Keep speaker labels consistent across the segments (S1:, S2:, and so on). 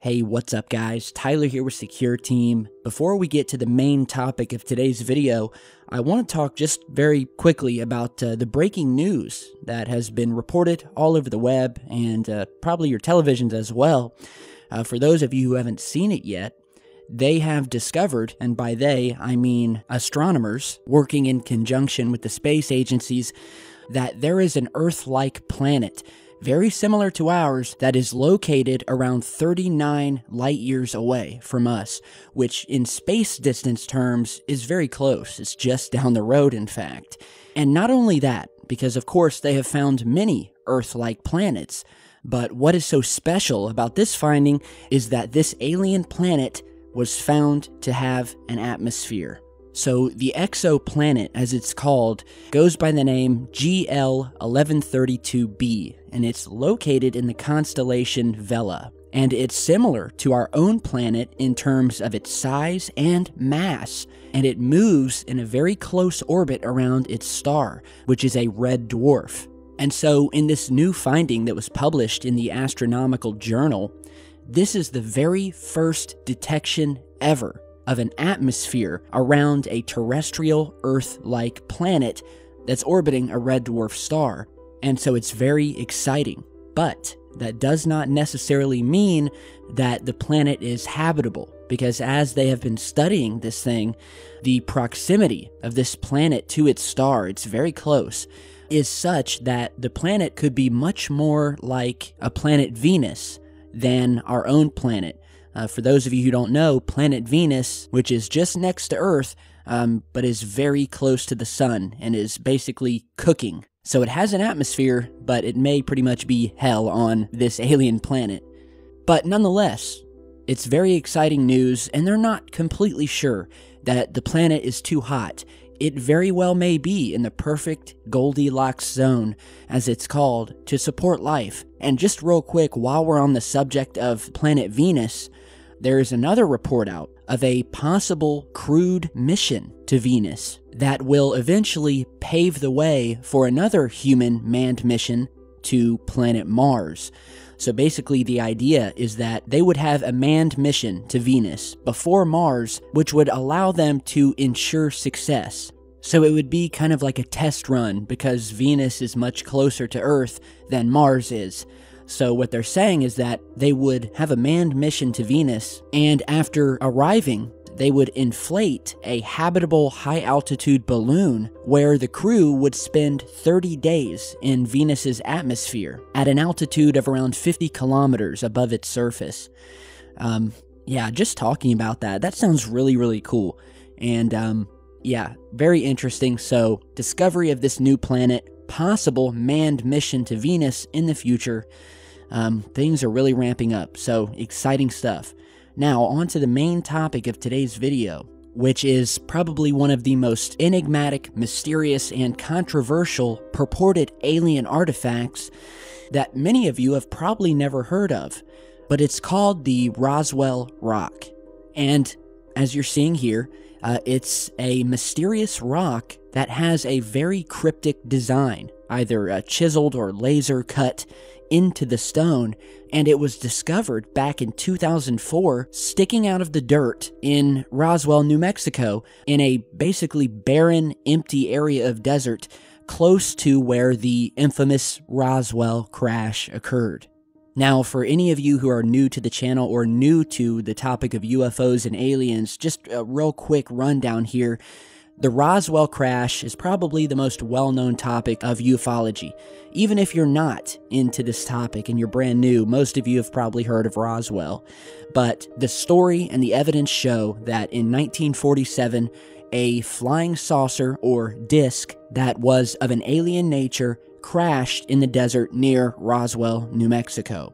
S1: Hey, what's up guys? Tyler here with Secure Team. Before we get to the main topic of today's video, I want to talk just very quickly about the breaking news that has been reported all over the web and probably your televisions as well. For those of you who haven't seen it yet, they have discovered, and by they I mean astronomers working in conjunction with the space agencies, that there is an Earth-like planet very similar to ours that is located around 39 light years away from us, which in space distance terms is very close. It's just down the road, in fact. And not only that, because of course they have found many Earth-like planets, but what is so special about this finding is that this alien planet was found to have an atmosphere. So the exoplanet, as it's called, goes by the name GL1132b, and it's located in the constellation Vela. And it's similar to our own planet in terms of its size and mass, and it moves in a very close orbit around its star, which is a red dwarf. And so in this new finding that was published in the Astronomical Journal, this is the very first detection ever of an atmosphere around a terrestrial Earth-like planet that's orbiting a red dwarf star. And so it's very exciting. But that does not necessarily mean that the planet is habitable, because as they have been studying this thing, the proximity of this planet to its star, it's very close, is such that the planet could be much more like a planet Venus than our own planet. For those of you who don't know, planet Venus, which is just next to Earth, but is very close to the sun and is basically cooking. So it has an atmosphere, but it may pretty much be hell on this alien planet. But nonetheless, it's very exciting news, and they're not completely sure that the planet is too hot. It very well may be in the perfect Goldilocks zone, as it's called, to support life. And just real quick, while we're on the subject of planet Venus, there is another report out of a possible crewed mission to Venus that will eventually pave the way for another human manned mission to planet Mars. So basically the idea is that they would have a manned mission to Venus before Mars, which would allow them to ensure success. So it would be kind of like a test run, because Venus is much closer to Earth than Mars is. So what they're saying is that they would have a manned mission to Venus, and after arriving, they would inflate a habitable high-altitude balloon where the crew would spend 30 days in Venus's atmosphere at an altitude of around 50 kilometers above its surface. Yeah, just talking about that sounds really, really cool. And yeah, very interesting. So, discovery of this new planet, possible manned mission to Venus in the future. Things are really ramping up, so exciting stuff. Now, on to the main topic of today's video, which is probably one of the most enigmatic, mysterious, and controversial purported alien artifacts that many of you have probably never heard of, but it's called the Roswell Rock. And as you're seeing here, it's a mysterious rock that has a very cryptic design, either chiseled or laser cut into the stone, and it was discovered back in 2004 sticking out of the dirt in Roswell, New Mexico, in a basically barren, empty area of desert close to where the infamous Roswell crash occurred. Now, for any of you who are new to the channel or new to the topic of UFOs and aliens, just a real quick rundown here. The Roswell crash is probably the most well-known topic of ufology. Even if you're not into this topic and you're brand new, most of you have probably heard of Roswell. But the story and the evidence show that in 1947, a flying saucer or disc that was of an alien nature crashed in the desert near Roswell, New Mexico.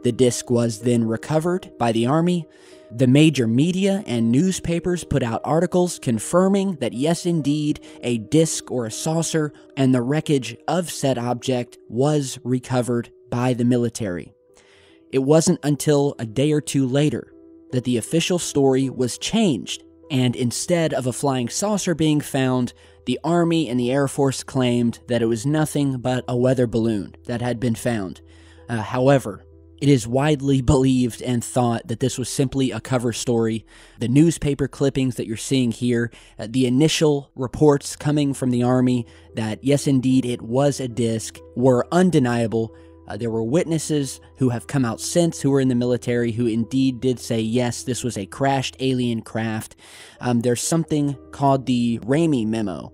S1: The disc was then recovered by the Army. The major media and newspapers put out articles confirming that yes, indeed, a disc or a saucer and the wreckage of said object was recovered by the military. It wasn't until a day or two later that the official story was changed, and instead of a flying saucer being found, the Army and the Air Force claimed that it was nothing but a weather balloon that had been found. However, it is widely believed and thought that this was simply a cover story. The newspaper clippings that you're seeing here, the initial reports coming from the Army that yes, indeed, it was a disc, were undeniable. There were witnesses who have come out since who were in the military who indeed did say, yes, this was a crashed alien craft. There's something called the Ramey Memo.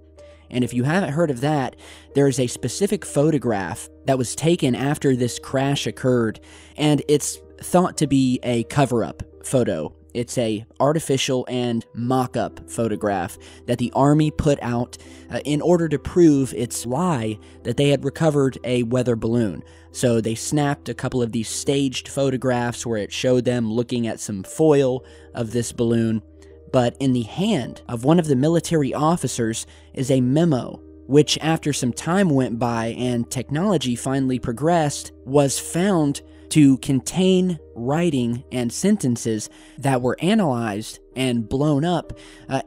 S1: And if you haven't heard of that, there's a specific photograph that was taken after this crash occurred, and it's thought to be a cover-up photo. It's a artificial and mock-up photograph that the Army put out in order to prove its lie that they had recovered a weather balloon. So they snapped a couple of these staged photographs where it showed them looking at some foil of this balloon. But in the hand of one of the military officers is a memo, which after some time went by and technology finally progressed, was found to contain writing and sentences that were analyzed and blown up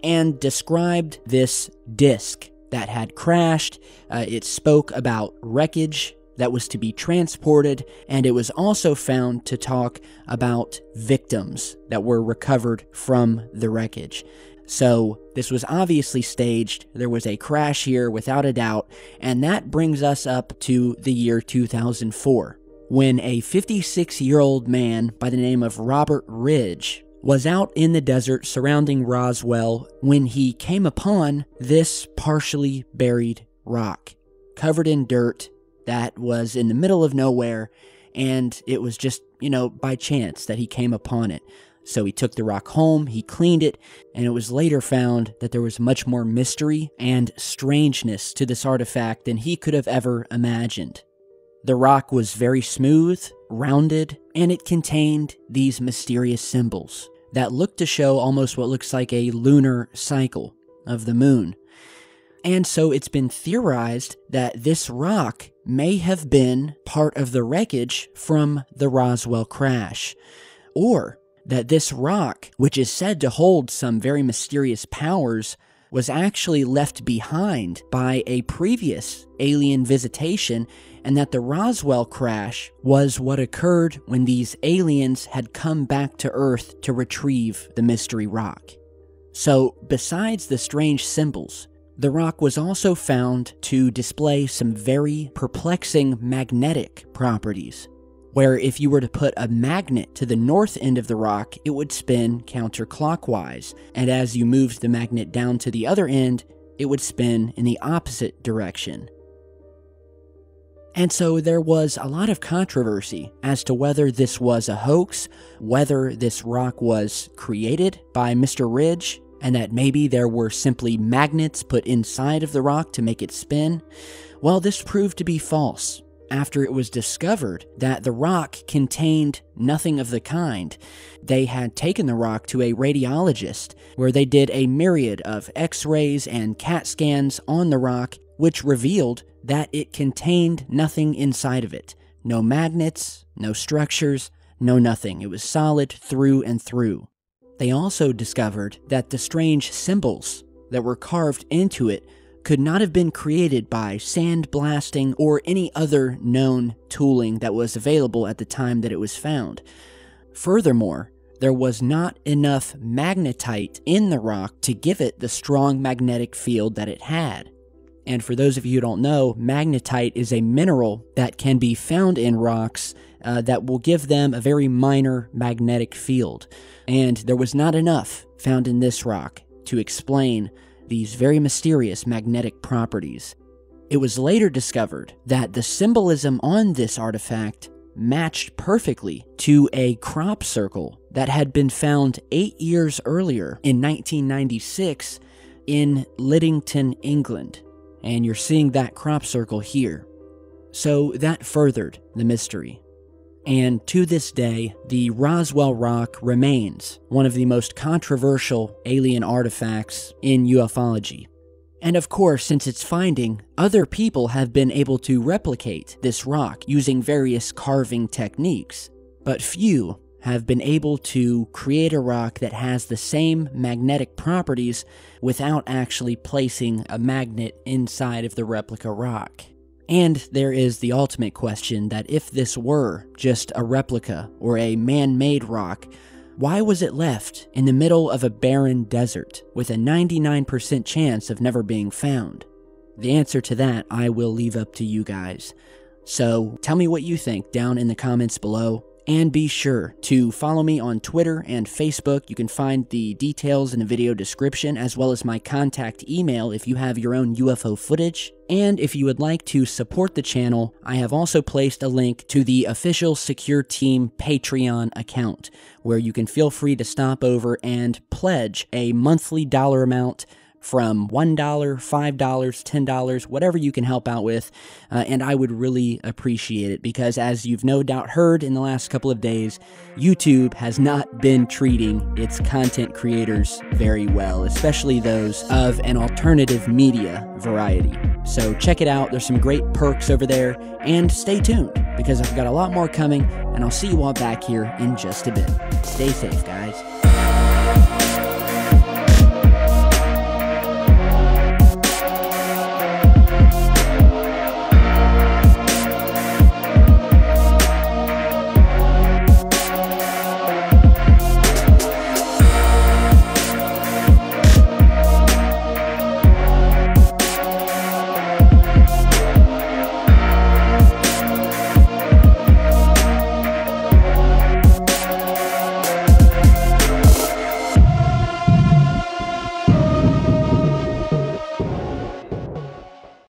S1: and described this disc that had crashed. It spoke about wreckage that was to be transported, and it was also found to talk about victims that were recovered from the wreckage. So this was obviously staged. There was a crash here without a doubt, and that brings us up to the year 2004, when a 56-year-old man by the name of Robert Ridge was out in the desert surrounding Roswell when he came upon this partially buried rock, covered in dirt, that was in the middle of nowhere, and it was just, by chance that he came upon it. So he took the rock home, he cleaned it, and it was later found that there was much more mystery and strangeness to this artifact than he could have ever imagined. The rock was very smooth, rounded, and it contained these mysterious symbols that looked to show almost what looks like a lunar cycle of the moon. And so it's been theorized that this rock may have been part of the wreckage from the Roswell crash, or that this rock, which is said to hold some very mysterious powers, was actually left behind by a previous alien visitation, and that the Roswell crash was what occurred when these aliens had come back to Earth to retrieve the mystery rock. So, besides the strange symbols, the rock was also found to display some very perplexing magnetic properties, where if you were to put a magnet to the north end of the rock, it would spin counterclockwise, and as you moved the magnet down to the other end, it would spin in the opposite direction. And so there was a lot of controversy as to whether this was a hoax, whether this rock was created by Mr. Ridge, and that maybe there were simply magnets put inside of the rock to make it spin. Well, this proved to be false after it was discovered that the rock contained nothing of the kind. They had taken the rock to a radiologist where they did a myriad of x-rays and CAT scans on the rock, which revealed that it contained nothing inside of it. No magnets, no structures, no nothing. It was solid through and through. They also discovered that the strange symbols that were carved into it could not have been created by sandblasting or any other known tooling that was available at the time that it was found. Furthermore, there was not enough magnetite in the rock to give it the strong magnetic field that it had. And for those of you who don't know, magnetite is a mineral that can be found in rocks that will give them a very minor magnetic field. And there was not enough found in this rock to explain these very mysterious magnetic properties. It was later discovered that the symbolism on this artifact matched perfectly to a crop circle that had been found 8 years earlier in 1996 in Liddington, England. And you're seeing that crop circle here. So that furthered the mystery. And to this day, the Roswell rock remains one of the most controversial alien artifacts in ufology. And of course, since its finding, other people have been able to replicate this rock using various carving techniques, but few have been able to create a rock that has the same magnetic properties without actually placing a magnet inside of the replica rock. And there is the ultimate question that if this were just a replica or a man-made rock, why was it left in the middle of a barren desert with a 99% chance of never being found? The answer to that I will leave up to you guys. So tell me what you think down in the comments below. And be sure to follow me on Twitter and Facebook. You can find the details in the video description, as well as my contact email if you have your own UFO footage. And if you would like to support the channel, I have also placed a link to the official Secure Team Patreon account, where you can feel free to stop over and pledge a monthly dollar amount from $1, $5, $10, whatever you can help out with, and I would really appreciate it, because as you've no doubt heard in the last couple of days, YouTube has not been treating its content creators very well, especially those of an alternative media variety. So check it out, there's some great perks over there, and stay tuned, because I've got a lot more coming, and I'll see you all back here in just a bit. Stay safe, guys.